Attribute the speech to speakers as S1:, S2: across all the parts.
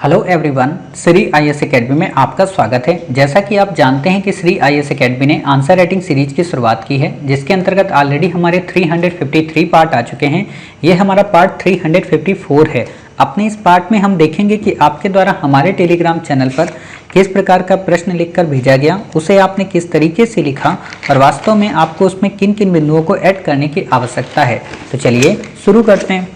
S1: Hello everyone, Shri IAS academy में आपका स्वागत है। जैसा कि आप जानते हैं कि श्री आईएएस एकेडमी ने आंसर राइटिंग सीरीज की शुरुआत की है, जिसके अंतर्गत ऑलरेडी हमारे 353 पार्ट आ चुके हैं। ये हमारा पार्ट 354 है। अपने इस पार्ट में हम देखेंगे कि आपके द्वारा हमारे टेलीग्राम चैनल पर किस प्रकार का प्रश्न लिखकर भेजा गया, उसे आपने किस तरीके से लिखा और वास्तव में आपको उसमें किन किन बिंदुओं को ऐड करने की आवश्यकता है। तो चलिए शुरू करते हैं।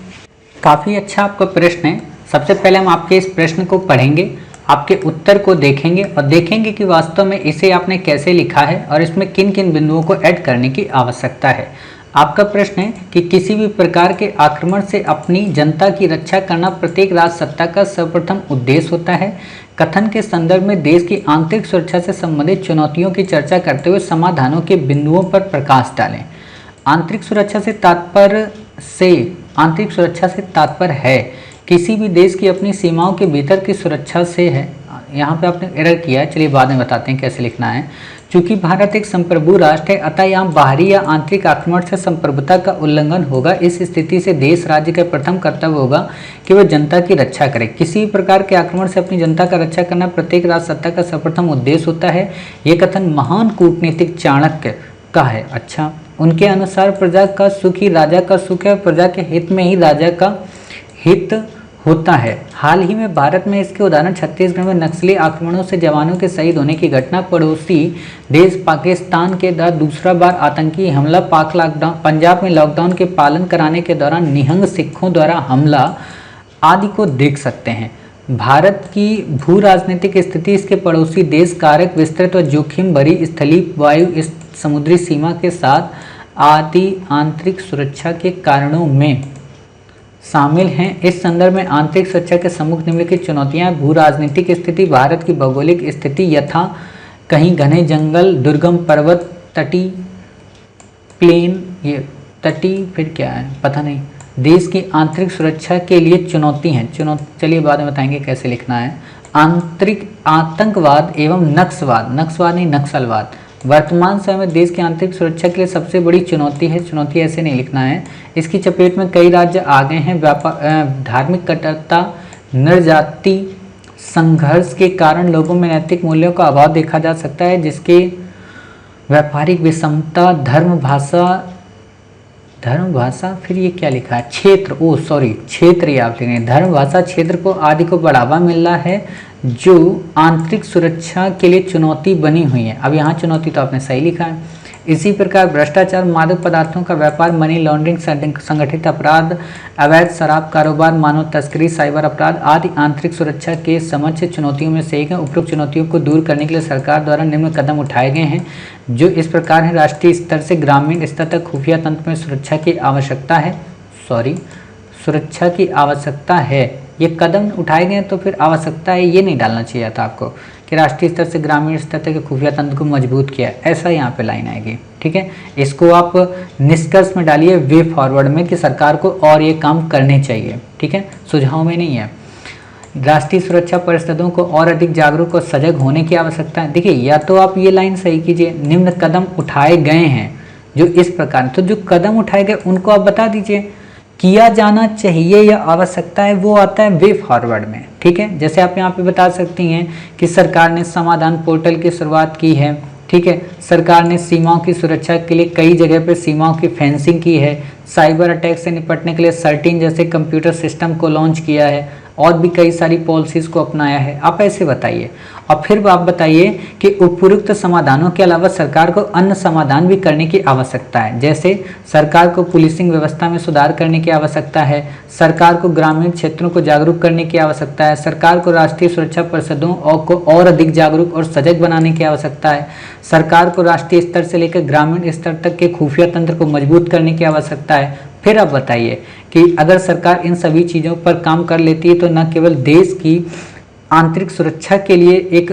S1: काफ़ी अच्छा आपका प्रश्न है। सबसे पहले हम आपके इस प्रश्न को पढ़ेंगे, आपके उत्तर को देखेंगे और देखेंगे कि वास्तव में इसे आपने कैसे लिखा है और इसमें किन किन बिंदुओं को ऐड करने की आवश्यकता है। आपका प्रश्न है कि किसी भी प्रकार के आक्रमण से अपनी जनता की रक्षा करना प्रत्येक राजसत्ता का सर्वप्रथम उद्देश्य होता है। कथन के संदर्भ में देश की आंतरिक सुरक्षा से संबंधित चुनौतियों की चर्चा करते हुए समाधानों के बिंदुओं पर प्रकाश डालें। आंतरिक सुरक्षा से तात्पर्य है किसी भी देश की अपनी सीमाओं के भीतर की सुरक्षा से है। यहाँ पे आपने एरर किया है, चलिए बाद में बताते हैं कैसे लिखना है। चूंकि भारत एक संप्रभु राष्ट्र है, अतः यहाँ बाहरी या आंतरिक आक्रमण से संप्रभुता का उल्लंघन होगा। इस स्थिति से देश राज्य का प्रथम कर्तव्य होगा कि वह जनता की रक्षा करे। किसी भी प्रकार के आक्रमण से अपनी जनता का रक्षा करना प्रत्येक राजसत्ता का सर्वप्रथम उद्देश्य होता है। ये कथन महान कूटनीतिक चाणक्य का है। अच्छा, उनके अनुसार प्रजा का सुख ही राजा का सुख है और प्रजा के हित में ही राजा का हित होता है। हाल ही में भारत में इसके उदाहरण छत्तीसगढ़ में नक्सली आक्रमणों से जवानों के शहीद होने की घटना, पड़ोसी देश पाकिस्तान के द्वारा दूसरा बार आतंकी हमला, पंजाब में लॉकडाउन के पालन कराने के दौरान निहंग सिखों द्वारा हमला आदि को देख सकते हैं। भारत की भू राजनीतिक स्थिति, इसके पड़ोसी देश, कारक विस्तृत और जोखिम भरी स्थलीय वायु, इस समुद्री सीमा के साथ आदि आंतरिक सुरक्षा के कारणों में शामिल हैं। इस संदर्भ में आंतरिक सुरक्षा के सम्मुख निम्नलिखित चुनौतियां: भू राजनीतिक स्थिति, भारत की भौगोलिक स्थिति, यथा कहीं घने जंगल, दुर्गम पर्वत, तटीय प्लेन, ये तटीय फिर क्या है पता नहीं। देश की आंतरिक सुरक्षा के लिए चुनौती हैं। चलिए बाद में बताएंगे कैसे लिखना है। आंतरिक आतंकवाद एवं नक्सलवाद वर्तमान समय में देश की आंतरिक सुरक्षा के लिए सबसे बड़ी चुनौती है। चुनौती ऐसे नहीं लिखना है। इसकी चपेट में कई राज्य आ गए हैं। धार्मिक कट्टरता, नरजाति संघर्ष के कारण लोगों में नैतिक मूल्यों का अभाव देखा जा सकता है, जिसके व्यापारिक विषमता, धर्म भाषा फिर ये क्या लिखा है, क्षेत्र ये आप लिख रहे हैं। धर्म, भाषा, क्षेत्र को आदि को बढ़ावा मिल रहा है, जो आंतरिक सुरक्षा के लिए चुनौती बनी हुई है। अब यहाँ चुनौती तो आपने सही लिखा है। इसी प्रकार भ्रष्टाचार, मादक पदार्थों का व्यापार, मनी लॉन्ड्रिंग, संगठित अपराध, अवैध शराब कारोबार, मानव तस्करी, साइबर अपराध आदि आंतरिक सुरक्षा के समक्ष चुनौतियों में से एक है। उपरोक्त चुनौतियों को दूर करने के लिए सरकार द्वारा निम्न कदम उठाए गए हैं, जो इस प्रकार है। राष्ट्रीय स्तर से ग्रामीण स्तर तक खुफिया तंत्र में सुरक्षा की आवश्यकता है। ये कदम उठाए गए तो फिर आवश्यकता है ये नहीं डालना चाहिए था आपको कि राष्ट्रीय स्तर से ग्रामीण स्तर तक खुफिया तंत्र को मजबूत किया, ऐसा यहाँ पे लाइन आएगी। ठीक है, इसको आप निष्कर्ष में डालिए वे फॉरवर्ड में कि सरकार को और ये काम करने चाहिए। ठीक है, सुझाव में नहीं है। राष्ट्रीय सुरक्षा परिषदों को और अधिक जागरूक और सजग होने की आवश्यकता है। देखिए, या तो आप ये लाइन सही कीजिए, निम्न कदम उठाए गए हैं जो इस प्रकार, तो जो कदम उठाए गए उनको आप बता दीजिए। किया जाना चाहिए या आवश्यकता है वो आता है वे फॉरवर्ड में। ठीक है, जैसे आप यहाँ पे बता सकती हैं कि सरकार ने समाधान पोर्टल की शुरुआत की है। ठीक है, सरकार ने सीमाओं की सुरक्षा के लिए कई जगह पे सीमाओं की फेंसिंग की है। साइबर अटैक से निपटने के लिए सर्टिन जैसे कंप्यूटर सिस्टम को लॉन्च किया है और भी कई सारी पॉलिसीज़ को अपनाया है। आप ऐसे बताइए और फिर आप बताइए कि उपयुक्त समाधानों के अलावा सरकार को अन्य समाधान भी करने की आवश्यकता है। जैसे सरकार को पुलिसिंग व्यवस्था में सुधार करने की आवश्यकता है, सरकार को ग्रामीण क्षेत्रों को जागरूक करने की आवश्यकता है, सरकार को राष्ट्रीय सुरक्षा परिषदों को और अधिक जागरूक और सजग बनाने की आवश्यकता है, सरकार को राष्ट्रीय स्तर से लेकर ग्रामीण स्तर तक के खुफिया तंत्र को मजबूत करने की आवश्यकता है। फिर आप बताइए कि अगर सरकार इन सभी चीज़ों पर काम कर लेती है तो न केवल देश की आंतरिक सुरक्षा के लिए एक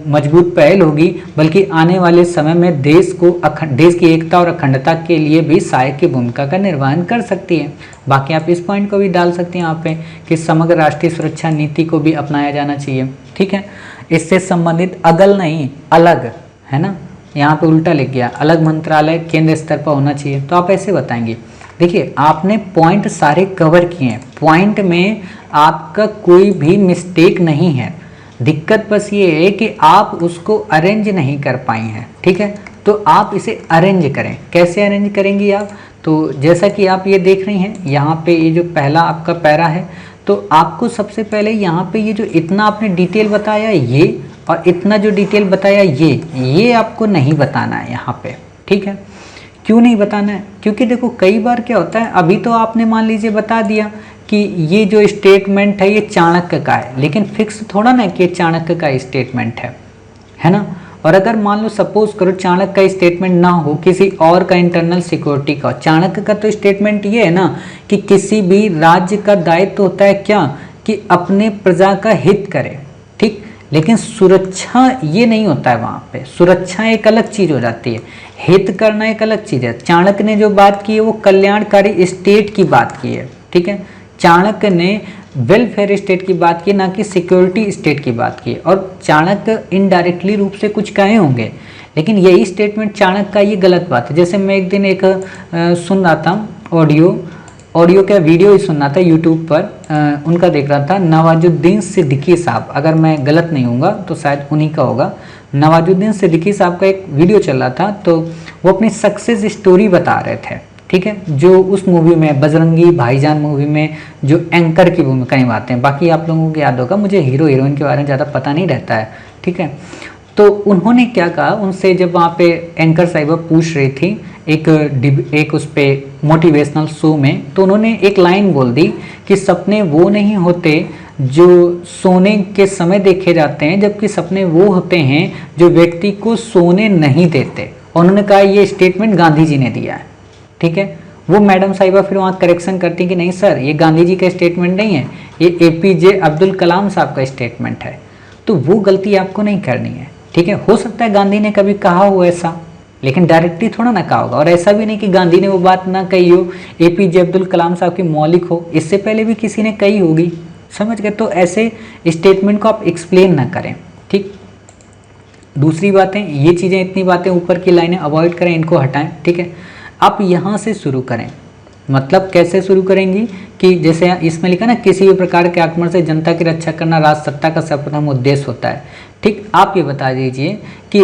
S1: मजबूत पहल होगी, बल्कि आने वाले समय में देश की एकता और अखंडता के लिए भी सहायक की भूमिका का निर्वहन कर सकती है। बाकी आप इस पॉइंट को भी डाल सकते हैं यहाँ पे कि समग्र राष्ट्रीय सुरक्षा नीति को भी अपनाया जाना चाहिए। ठीक है, इससे संबंधित अगल नहीं अलग है ना, यहाँ पे उल्टा लिख गया, अलग मंत्रालय केंद्र स्तर पर होना चाहिए। तो आप ऐसे बताएंगे। देखिए, आपने पॉइंट सारे कवर किए हैं। पॉइंट में आपका कोई भी मिस्टेक नहीं है, दिक्कत बस ये है कि आप उसको अरेंज नहीं कर पाई हैं, ठीक है। तो आप इसे अरेंज करें। कैसे अरेंज करेंगी आप? तो जैसा कि आप ये देख रही हैं, यहाँ पे ये जो पहला आपका पैरा है, तो आपको सबसे पहले यहाँ पे ये जो इतना आपने डिटेल बताया ये, और इतना जो डिटेल बताया ये आपको नहीं बताना है यहाँ पे, ठीक है। क्यों नहीं बताना है? क्योंकि देखो कई बार क्या होता है, अभी तो आपने मान लीजिए बता दिया कि ये जो स्टेटमेंट है ये चाणक्य का है, लेकिन फिक्स थोड़ा ना कि चाणक्य का स्टेटमेंट है ना। और अगर मान लो सपोज करो चाणक्य का स्टेटमेंट ना हो, किसी और का इंटरनल सिक्योरिटी का, चाणक्य का तो स्टेटमेंट ये है ना कि किसी भी राज्य का दायित्व होता है क्या, कि अपने प्रजा का हित करे, ठीक। लेकिन सुरक्षा ये नहीं होता है, वहाँ पे सुरक्षा एक अलग चीज हो जाती है, हित करना एक अलग चीज है। चाणक्य ने जो बात की है वो कल्याणकारी स्टेट की बात की है, ठीक है। चाणक्य ने वेलफेयर स्टेट की बात की, ना कि सिक्योरिटी स्टेट की बात की। और चाणक्य इनडायरेक्टली रूप से कुछ कहे होंगे, लेकिन यही स्टेटमेंट चाणक्य का ये गलत बात है। जैसे मैं एक दिन एक सुन रहा था ऑडियो का वीडियो ही सुन रहा था यूट्यूब पर, उनका देख रहा था, नवाजुद्दीन सिद्दीकी साहब, अगर मैं गलत नहीं हूँगा तो शायद उन्हीं का होगा। नवाजुद्दीन सिद्दीकी साहब का एक वीडियो चल रहा था, तो वो अपनी सक्सेस स्टोरी बता रहे थे, ठीक है, जो उस मूवी में बजरंगी भाईजान मूवी में जो एंकर की भूमिका निभाते हैं। बाकी आप लोगों को याद होगा, मुझे हीरो हीरोइन के बारे में ज़्यादा पता नहीं रहता है, ठीक है। तो उन्होंने क्या कहा, उनसे जब वहाँ पे एंकर साहिबा पूछ रही थी एक उस पे मोटिवेशनल शो में, तो उन्होंने एक लाइन बोल दी कि सपने वो नहीं होते जो सोने के समय देखे जाते हैं, जबकि सपने वो होते हैं जो व्यक्ति को सोने नहीं देते। और उन्होंने कहा ये स्टेटमेंट गांधी जी ने दिया है, ठीक है। वो मैडम साहिबा फिर वहाँ करेक्शन करती कि नहीं सर, ये गांधी जी का स्टेटमेंट नहीं है, ये APJ अब्दुल कलाम साहब का स्टेटमेंट है। तो वो गलती आपको नहीं करनी है, ठीक है। हो सकता है गांधी ने कभी कहा हो ऐसा, लेकिन डायरेक्टली थोड़ा ना कहा होगा। और ऐसा भी नहीं कि गांधी ने वो बात ना कही हो, APJ अब्दुल कलाम साहब की मौलिक हो, इससे पहले भी किसी ने कही होगी, समझ गए। तो ऐसे स्टेटमेंट को आप एक्सप्लेन ना करें, ठीक। दूसरी बातें, ये चीज़ें, इतनी बातें ऊपर की लाइनें अवॉइड करें, इनको हटाएं, ठीक है। आप यहाँ से शुरू करें। मतलब कैसे शुरू करेंगी कि जैसे इसमें लिखा ना, किसी भी प्रकार के आक्रमण से जनता की रक्षा करना राज सत्ता का सर्वप्रथम उद्देश्य होता है, ठीक। आप ये बता दीजिए कि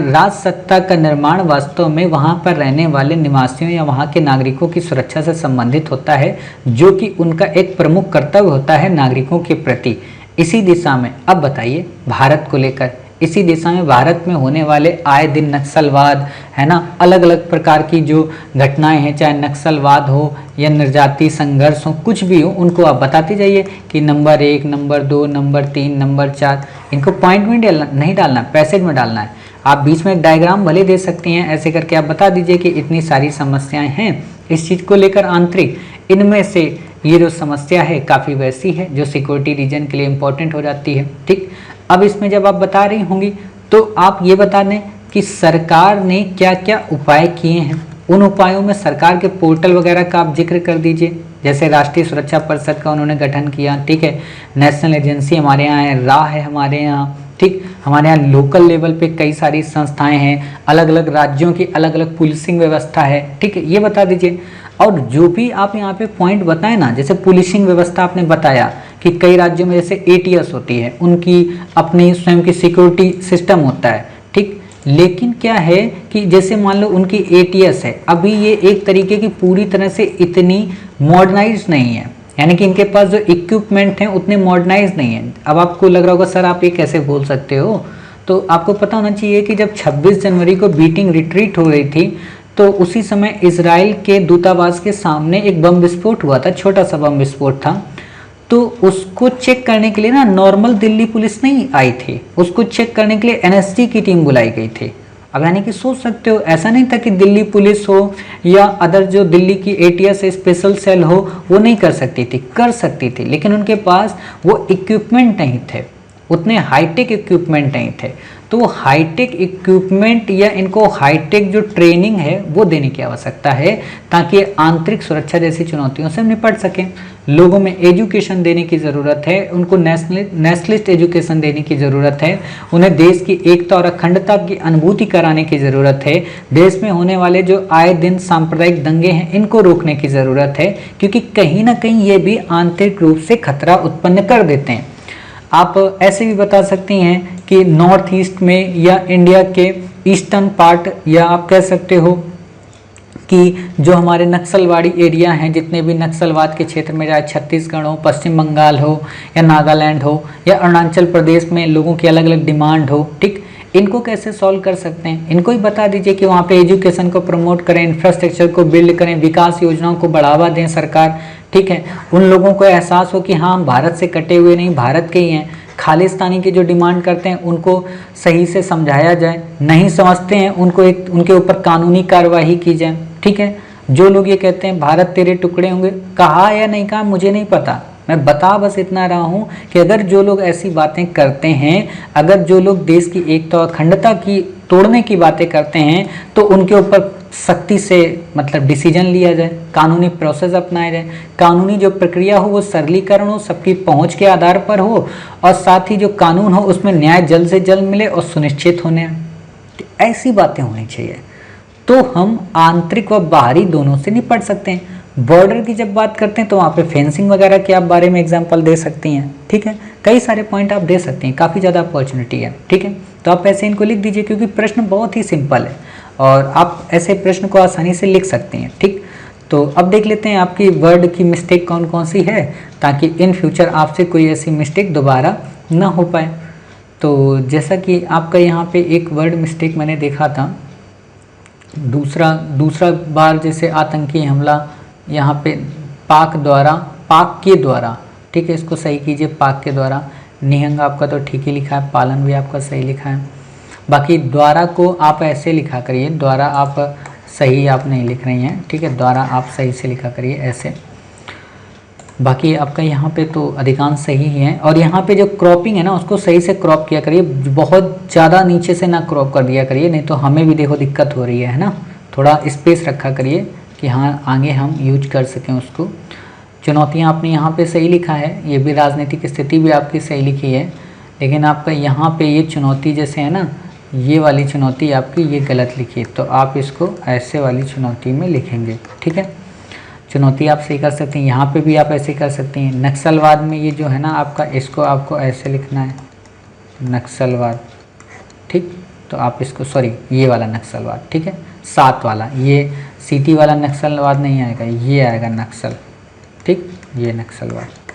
S1: राज सत्ता का निर्माण वास्तव में वहाँ पर रहने वाले निवासियों या वहाँ के नागरिकों की सुरक्षा से संबंधित होता है, जो कि उनका एक प्रमुख कर्तव्य होता है नागरिकों के प्रति। इसी दिशा में अब बताइए भारत को लेकर, इसी दिशा में भारत में होने वाले आए दिन नक्सलवाद, है ना, अलग अलग प्रकार की जो घटनाएं हैं, चाहे नक्सलवाद हो या निर्जाति संघर्ष हो, कुछ भी हो, उनको आप बताते जाइए कि नंबर 1, नंबर 2, नंबर 3, नंबर 4, इनको पॉइंट में नहीं डालना, पैसेज में डालना है। आप बीच में एक डायग्राम भले दे सकती हैं, ऐसे करके आप बता दीजिए कि इतनी सारी समस्याएं हैं इस चीज़ को लेकर आंतरिक, इनमें से ये जो समस्या है काफ़ी वैसी है जो सिक्योरिटी रीजन के लिए इम्पोर्टेंट हो जाती है, ठीक। अब इसमें जब आप बता रही होंगी तो आप ये बता दें कि सरकार ने क्या क्या उपाय किए हैं। उन उपायों में सरकार के पोर्टल वगैरह का आप जिक्र कर दीजिए, जैसे राष्ट्रीय सुरक्षा परिषद का उन्होंने गठन किया, ठीक है। नेशनल एजेंसी हमारे यहाँ है, राह है हमारे यहाँ, ठीक। हमारे यहाँ लोकल लेवल पे कई सारी संस्थाएं हैं, अलग अलग राज्यों की अलग अलग पुलिसिंग व्यवस्था है, ठीक है, ये बता दीजिए। और जो भी आप यहाँ पे पॉइंट बताएं ना, जैसे पुलिसिंग व्यवस्था आपने बताया कि कई राज्यों में जैसे ATS होती है, उनकी अपनी स्वयं की सिक्योरिटी सिस्टम होता है, ठीक। लेकिन क्या है कि जैसे मान लो उनकी ATS है, अभी ये एक तरीके की पूरी तरह से इतनी मॉडर्नाइज नहीं है, यानी कि इनके पास जो इक्विपमेंट हैं उतने मॉडर्नाइज नहीं है। अब आपको लग रहा होगा सर आप ये कैसे बोल सकते हो, तो आपको पता होना चाहिए कि जब 26 जनवरी को बीटिंग रिट्रीट हो रही थी, तो उसी समय इजराइल के दूतावास के सामने एक बम विस्फोट हुआ था, छोटा सा बम विस्फोट था। तो उसको चेक करने के लिए ना नॉर्मल दिल्ली पुलिस नहीं आई थी, उसको चेक करने के लिए NSG की टीम बुलाई गई थी। अब यानी कि सोच सकते हो, ऐसा नहीं था कि दिल्ली पुलिस हो या अदर जो दिल्ली की ATS स्पेशल सेल हो वो नहीं कर सकती थी, कर सकती थी, लेकिन उनके पास वो इक्विपमेंट नहीं थे, उतने हाईटेक इक्विपमेंट नहीं थे। तो हाईटेक इक्विपमेंट या इनको हाईटेक जो ट्रेनिंग है वो देने की आवश्यकता है ताकि आंतरिक सुरक्षा जैसी चुनौतियों से निपट सकें। लोगों में एजुकेशन देने की ज़रूरत है, उनको नेशनलिस्ट एजुकेशन देने की ज़रूरत है, उन्हें देश की एकता और अखंडता की अनुभूति कराने की ज़रूरत है। देश में होने वाले जो आए दिन सांप्रदायिक दंगे हैं इनको रोकने की ज़रूरत है, क्योंकि कहीं ना कहीं ये भी आंतरिक रूप से खतरा उत्पन्न कर देते हैं। आप ऐसे भी बता सकती हैं कि नॉर्थ ईस्ट में या इंडिया के ईस्टर्न पार्ट, या आप कह सकते हो कि जो हमारे नक्सलवाड़ी एरिया हैं, जितने भी नक्सलवाद के क्षेत्र में, चाहे छत्तीसगढ़ हो, पश्चिम बंगाल हो या नागालैंड हो या अरुणाचल प्रदेश में लोगों की अलग अलग डिमांड हो, ठीक, इनको कैसे सॉल्व कर सकते हैं, इनको ही बता दीजिए कि वहाँ पे एजुकेशन को प्रमोट करें, इंफ्रास्ट्रक्चर को बिल्ड करें, विकास योजनाओं को बढ़ावा दें सरकार, ठीक है। उन लोगों को एहसास हो कि हाँ हम भारत से कटे हुए नहीं, भारत के ही हैं। खालिस्तानी की जो डिमांड करते हैं उनको सही से समझाया जाए, नहीं समझते हैं उनको उनके ऊपर कानूनी कार्रवाई की जाए, ठीक है। जो लोग ये कहते हैं भारत तेरे टुकड़े होंगे, कहा या नहीं कहा मुझे नहीं पता, मैं बता बस इतना रहा हूँ कि अगर जो लोग ऐसी बातें करते हैं, अगर जो लोग देश की एकता और अखंडता की तोड़ने की बातें करते हैं, तो उनके ऊपर सख्ती से मतलब डिसीजन लिया जाए, कानूनी प्रोसेस अपनाया जाए, कानूनी जो प्रक्रिया हो वो सरलीकरण हो, सबकी पहुंच के आधार पर हो, और साथ ही जो कानून हो उसमें न्याय जल्द से जल्द मिले और सुनिश्चित होने, ऐसी बातें होनी चाहिए। तो हम आंतरिक व बाहरी दोनों से निपट सकते हैं। बॉर्डर की जब बात करते हैं तो वहाँ पे फेंसिंग वगैरह के आप बारे में एग्जांपल दे सकती हैं, ठीक है। कई सारे पॉइंट आप दे सकती हैं, काफ़ी ज़्यादा अपॉर्चुनिटी है, ठीक है। तो आप ऐसे इनको लिख दीजिए, क्योंकि प्रश्न बहुत ही सिंपल है और आप ऐसे प्रश्न को आसानी से लिख सकती हैं, ठीक। तो अब देख लेते हैं आपकी वर्ड की मिस्टेक कौन कौन सी है, ताकि इन फ्यूचर आपसे कोई ऐसी मिस्टेक दोबारा ना हो पाए। तो जैसा कि आपका यहाँ पे एक वर्ड मिस्टेक मैंने देखा था, दूसरा बार जैसे आतंकी हमला, यहाँ पे पाक के द्वारा, ठीक है, इसको सही कीजिए, पाक के द्वारा। निहंग आपका तो ठीक ही लिखा है, पालन भी आपका सही लिखा है। बाकी द्वारा को आप ऐसे लिखा करिए, द्वारा आप सही आप नहीं लिख रही हैं, ठीक है, द्वारा आप सही से लिखा करिए ऐसे। बाकी आपका यहाँ पे तो अधिकांश सही ही है। और यहाँ पे जो क्रॉपिंग है ना उसको सही से क्रॉप किया करिए, बहुत ज़्यादा नीचे से ना क्रॉप कर दिया करिए, नहीं तो हमें भी देखो दिक्कत हो रही है ना। थोड़ा स्पेस रखा करिए कि हाँ आगे हम यूज कर सकें उसको। चुनौतियाँ आपने यहाँ पे सही लिखा है, ये भी राजनीतिक स्थिति भी आपकी सही लिखी है, लेकिन आपका यहाँ पे ये चुनौती जैसे है ना, ये वाली चुनौती आपकी ये गलत लिखी है, तो आप इसको ऐसे वाली चुनौती में लिखेंगे, ठीक है। चुनौती आप सही कर सकती हैं, यहाँ पे भी आप ऐसे कर सकती हैं। नक्सलवाद में ये जो है ना आपका, इसको आपको ऐसे लिखना है, नक्सलवाद, ठीक। तो आप इसको, सॉरी ये वाला नक्सलवाद, ठीक है, 7 वाला, ये सिटी वाला नक्सलवाद नहीं आएगा, ये आएगा नक्सल, ठीक, ये नक्सलवाद।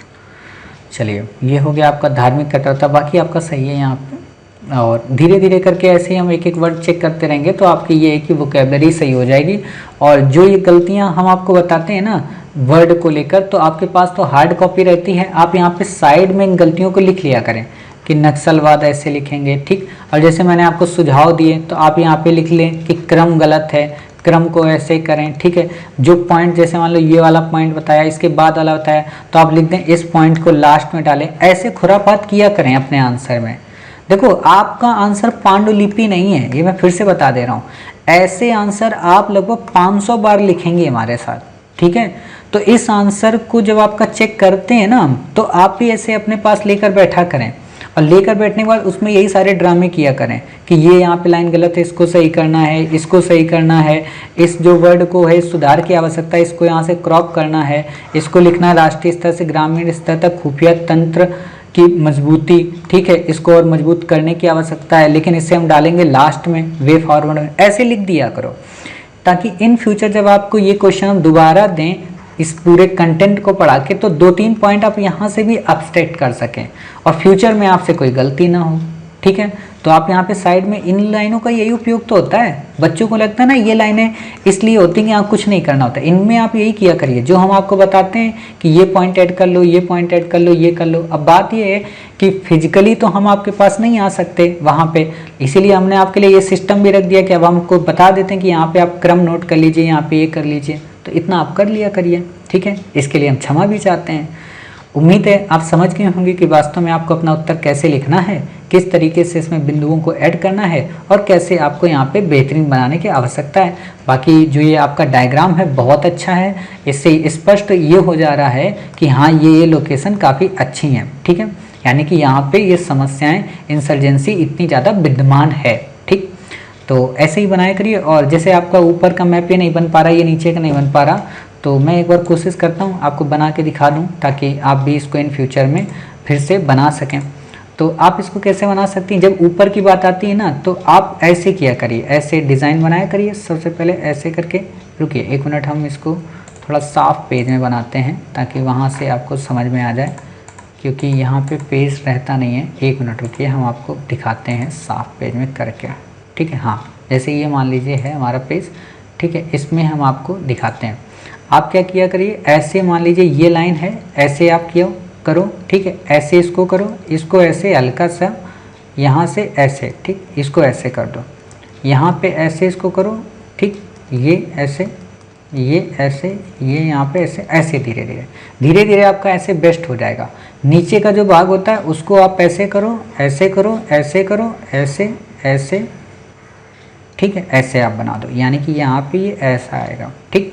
S1: चलिए ये हो गया आपका धार्मिक कट्टरता, बाकी आपका सही है यहाँ पे। और धीरे धीरे करके ऐसे ही हम एक एक वर्ड चेक करते रहेंगे तो आपकी ये है कि वोकैबलरी सही हो जाएगी। और जो ये गलतियाँ हम आपको बताते हैं ना वर्ड को लेकर, तो आपके पास तो हार्ड कॉपी रहती है, आप यहाँ पे साइड में इन गलतियों को लिख लिया करें कि नक्सलवाद ऐसे लिखेंगे, ठीक। और जैसे मैंने आपको सुझाव दिए तो आप यहाँ पे लिख लें कि क्रम गलत है, क्रम को ऐसे करें, ठीक है। जो पॉइंट जैसे मान लो ये वाला पॉइंट बताया, इसके बाद वाला बताया, तो आप लिख दें इस पॉइंट को लास्ट में डालें। ऐसे खुरापात किया करें अपने आंसर में। देखो आपका आंसर पांडुलिपि नहीं है, ये मैं फिर से बता दे रहा हूँ। ऐसे आंसर आप लगभग 500 बार लिखेंगे हमारे साथ, ठीक है। तो इस आंसर को जब आपका चेक करते हैं ना, तो आप भी ऐसे अपने पास लेकर बैठा करें, और लेकर बैठने के बाद उसमें यही सारे ड्रामे किया करें कि ये यहाँ पे लाइन गलत है, इसको सही करना है, इसको सही करना है, इस जो वर्ड को है सुधार की आवश्यकता है, इसको यहाँ से क्रॉप करना है, इसको लिखना है राष्ट्रीय स्तर से ग्रामीण स्तर तक खुफिया तंत्र की मजबूती, ठीक है, इसको और मजबूत करने की आवश्यकता है, लेकिन इसे हम डालेंगे लास्ट में, वे फॉरवर्ड में। ऐसे लिख दिया करो ताकि इन फ्यूचर जब आपको ये क्वेश्चन हम दोबारा दें इस पूरे कंटेंट को पढ़ा के, तो 2-3 पॉइंट आप यहाँ से भी अब्स्ट्रैक्ट कर सकें और फ्यूचर में आपसे कोई गलती ना हो, ठीक है। तो आप यहाँ पे साइड में इन लाइनों का यही उपयोग तो होता है। बच्चों को लगता है ना ये लाइनें इसलिए होती हैं कि यहाँ कुछ नहीं करना होता, इनमें आप यही किया करिए जो हम आपको बताते हैं कि ये पॉइंट ऐड कर लो, ये पॉइंट ऐड कर लो, ये कर लो। अब बात ये है कि फिजिकली तो हम आपके पास नहीं आ सकते वहाँ पे, इसीलिए हमने आपके लिए ये सिस्टम भी रख दिया कि अब हमको बता देते हैं कि यहाँ पे आप क्रम नोट कर लीजिए, यहाँ पे ये कर लीजिए, तो इतना आप कर लिया करिए, ठीक है। इसके लिए हम क्षमा भी चाहते हैं। उम्मीद है आप समझ गए होंगे कि वास्तव में आपको अपना उत्तर कैसे लिखना है, किस तरीके से इसमें बिंदुओं को ऐड करना है और कैसे आपको यहाँ पे बेहतरीन बनाने की आवश्यकता है। बाकी जो ये आपका डायग्राम है बहुत अच्छा है, इससे स्पष्ट ये हो जा रहा है कि हाँ ये लोकेशन काफ़ी अच्छी हैं, ठीक है। यानी कि यहाँ पे ये समस्याएं इंसर्जेंसी इतनी ज़्यादा विद्यमान है, ठीक। तो ऐसे ही बनाया करिए। और जैसे आपका ऊपर का मैप ये नहीं बन पा रहा, ये नीचे का नहीं बन पा रहा, तो मैं एक बार कोशिश करता हूँ आपको बना के दिखा दूँ ताकि आप भी इसको इन फ्यूचर में फिर से बना सकें। तो आप इसको कैसे बना सकती हैं, जब ऊपर की बात आती है ना तो आप ऐसे किया करिए, ऐसे डिज़ाइन बनाया करिए। सबसे पहले ऐसे करके, रुकिए 1 मिनट, हम इसको थोड़ा साफ पेज में बनाते हैं ताकि वहाँ से आपको समझ में आ जाए, क्योंकि यहाँ पे पेज रहता नहीं है। 1 मिनट रुकिए, हम आपको दिखाते हैं साफ पेज में करके, ठीक है। हाँ, जैसे ये मान लीजिए है हमारा पेज, ठीक है, इसमें हम आपको दिखाते हैं। आप क्या किया करिए, ऐसे मान लीजिए ये लाइन है, ऐसे आप किया करो, ठीक है, ऐसे इसको करो, इसको ऐसे हल्का सा यहाँ से ऐसे, ठीक, इसको ऐसे कर दो, यहाँ पे ऐसे इसको करो, ठीक, ये ऐसे, ये ऐसे, ये यहाँ पे ऐसे, ऐसे धीरे धीरे आपका ऐसे बेस्ट हो जाएगा। नीचे का जो भाग होता है उसको आप ऐसे करो, ऐसे करो, ऐसे करो, ऐसे ऐसे, ठीक है, ऐसे आप बना दो, यानी कि यहाँ पे ये ऐसा आएगा, ठीक।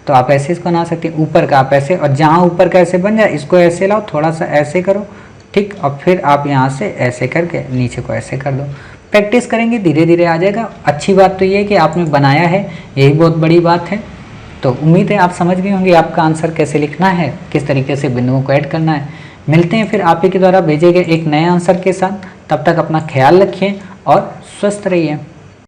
S1: तो आप ऐसे इसको बना सकते हैं, ऊपर का आप ऐसे, और जहाँ ऊपर का ऐसे बन जाए इसको ऐसे लाओ, थोड़ा सा ऐसे करो, ठीक, और फिर आप यहाँ से ऐसे करके नीचे को ऐसे कर दो। प्रैक्टिस करेंगे धीरे धीरे आ जाएगा। अच्छी बात तो ये है कि आपने बनाया है, यही बहुत बड़ी बात है। तो उम्मीद है आप समझ गए होंगे आपका आंसर कैसे लिखना है, किस तरीके से बिंदुओं को ऐड करना है। मिलते हैं फिर आप ही के द्वारा भेजे गए एक नए आंसर के साथ। तब तक अपना ख्याल रखिए और स्वस्थ रहिए।